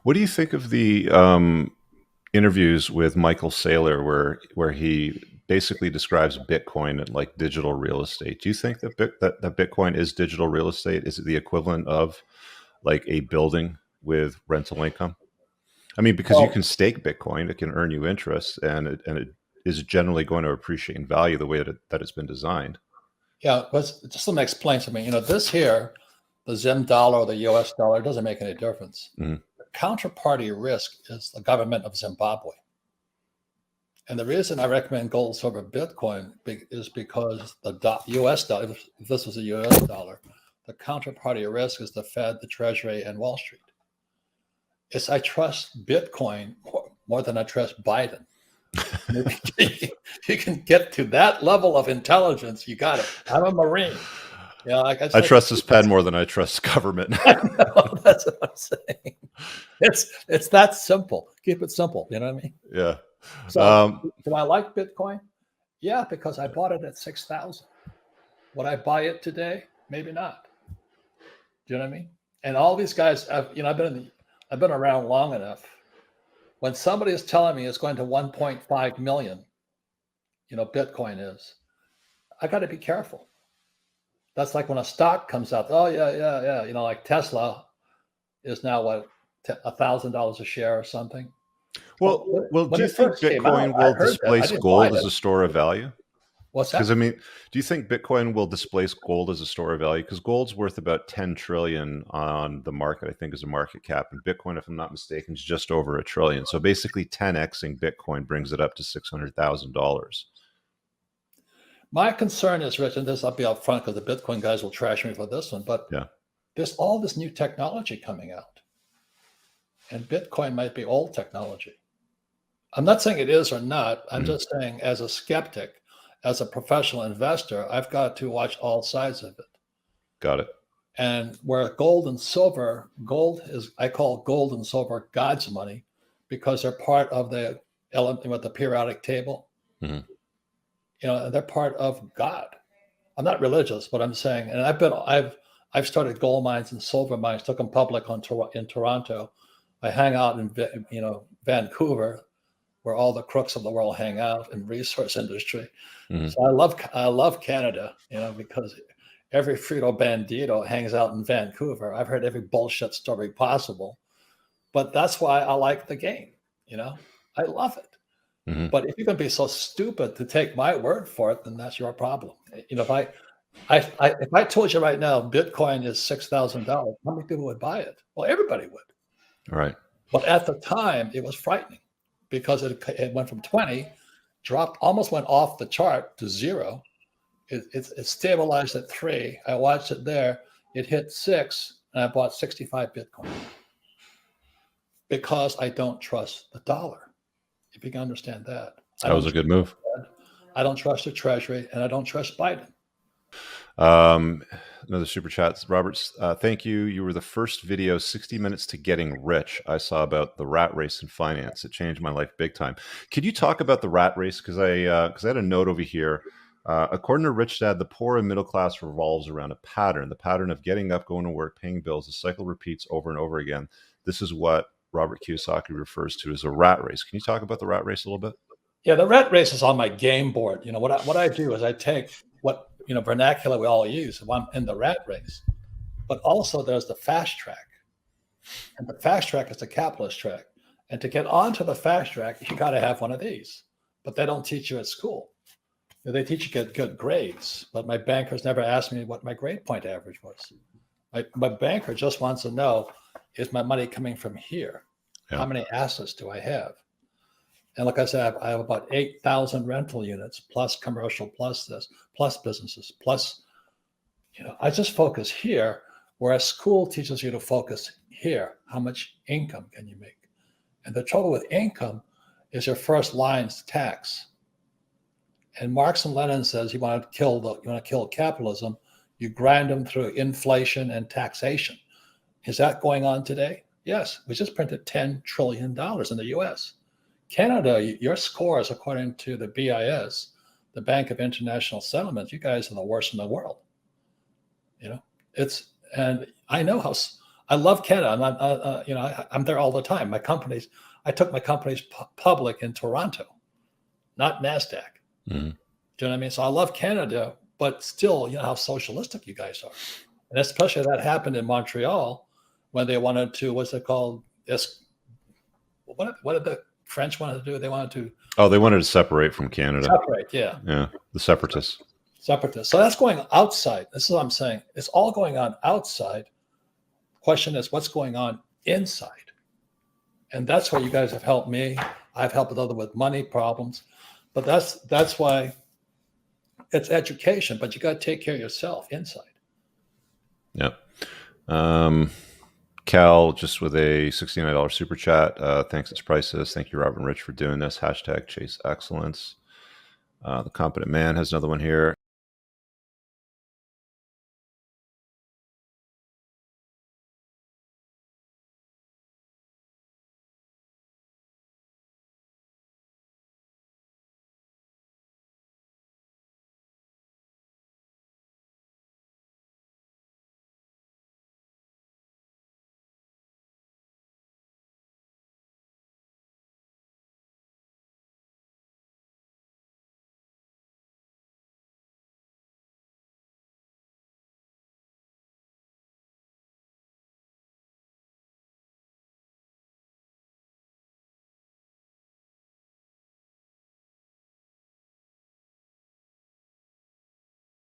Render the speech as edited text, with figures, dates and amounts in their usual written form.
What do you think of the interviews with Michael Saylor, where he basically describes Bitcoin like digital real estate? Do you think that that Bitcoin is digital real estate? Is it the equivalent of like a building with rental income? I mean, because you Well, can stake Bitcoin, it can earn you interest, and it is generally going to appreciate in value the way that it's been designed. yeah, but just let me explain something. This here, the Zim dollar or the US dollar, doesn't make any difference. Mhm. The counterparty risk is the government of Zimbabwe. And the reason I recommend gold, silver, Bitcoin is because the US dollar, if this was a US dollar, the counterparty risk is the Fed, the Treasury, and Wall Street. I trust Bitcoin more than I trust Biden. You can get to that level of intelligence, you got it. I'm a Marine. I just I like to trust this keep it. pen more than I trust government. I know, that's what I'm saying. It's that simple. Keep it simple. You know what I mean? Yeah. So, do I like Bitcoin? Yeah, because I bought it at 6,000. Would I buy it today? Maybe not. Do you know what I mean? And all these guys, I've been around long enough. When somebody is telling me it's going to 1.5 million, Bitcoin is, I got to be careful. That's like when a stock comes out. Oh yeah, yeah, yeah. Like Tesla is now what, $1,000 a share or something. Well, well, when do you it think first came out, Bitcoin I will heard that. I displace didn't buy gold as it. a store of value? What's Because I that? mean, do you think Bitcoin will displace gold as a store of value? Because gold's worth about 10 trillion on the market, I think, is a market cap, and Bitcoin, if I'm not mistaken, is just over a trillion. So basically, 10xing Bitcoin brings it up to $600,000. My concern is, Rich, and this I'll be up front because the Bitcoin guys will trash me for this one, but Yeah. there's all this new technology coming out, and Bitcoin might be old technology. I'm not saying it is or not. I'm Mhm. just saying, as a skeptic, as a professional investor, I've got to watch all sides of it. Got it. And where gold and silver, I call gold and silver God's money because they're part of the element with the periodic table. Mhm. They're part of God. I'm not religious, but I'm saying, and I've started gold mines and silver mines, took them public in Toronto. I hang out in Vancouver, where all the crooks of the world hang out in resource industry. Mhm. So I love Canada, because every Frito Bandito hangs out in Vancouver. I've heard every bullshit story possible, but that's why I like the game. I love it. Mhm. But if you're going to be so stupid to take my word for it, then that's your problem. If I told you right now Bitcoin is $6,000, how many people would buy it? Well, everybody would. All right. But at the time, it was frightening because it went from 20, dropped, almost went off the chart to zero. It stabilized at 3. I watched it there. It hit 6, and I bought 65 Bitcoin because I don't trust the dollar. If you can understand that, I That was don't. a good move. I don't trust the Treasury, and I don't trust Biden. Um, Another super chat. Roberts, thank you. You were the first video, 60 Minutes to Getting Rich, I saw about the rat race in finance. It changed my life big time. Could you talk about the rat race? Because I had a note over here. According to Rich Dad, the poor and middle class revolves around a pattern. The pattern of getting up, going to work, paying bills. The cycle repeats over and over again. This is what Robert Kiyosaki refers to as a rat race. Can you talk about the rat race a little bit? Yeah, the rat race is on my game board. What I do is I take what vernacular we all use. I'm in the rat race, but also there's the fast track, and the fast track is the capitalist track. And to get onto the fast track, you got to have one of these. But they don't teach you at school. They teach you to get good grades, but my bankers never asked me what my grade point average was. My banker just wants to know, is my money coming from here? Yeah. How many assets do I have? And like I said, I have about 8,000 rental units, plus commercial, plus this, plus businesses, plus, I just focus here, whereas school teaches you to focus here. How much income can you make? And the trouble with income is your first line's tax. And Marx and Lenin says you want to kill capitalism, you grind them through inflation and taxation. Is that going on today? Yes. We just printed $10 trillion in the US. Canada, your scores, according to the BIS, the Bank of International Settlements, you guys are the worst in the world. You know, it's, and I know I love Canada. I'm there all the time. I took my companies public in Toronto, not NASDAQ. Mm-hmm. Do you know what I mean? So I love Canada, but still, you know how socialistic you guys are. And especially that happened in Montreal when they wanted to, what's it called? What did the French wanted to do? They wanted to Oh, they wanted to separate from Canada. separate, yeah. Yeah, the separatists. Separatists. So that's going outside. This is what I'm saying. It's all going on outside. Question is, what's going on inside? And that's where you guys have helped me. I've helped other with money problems. But that's why it's education, but you got to take care of yourself inside. Yep. Cal, just with a $69 super chat. Thanks, it's priceless. Thank you, Robert and Rich, for doing this. Hashtag chase excellence. The Competent Man has another one here.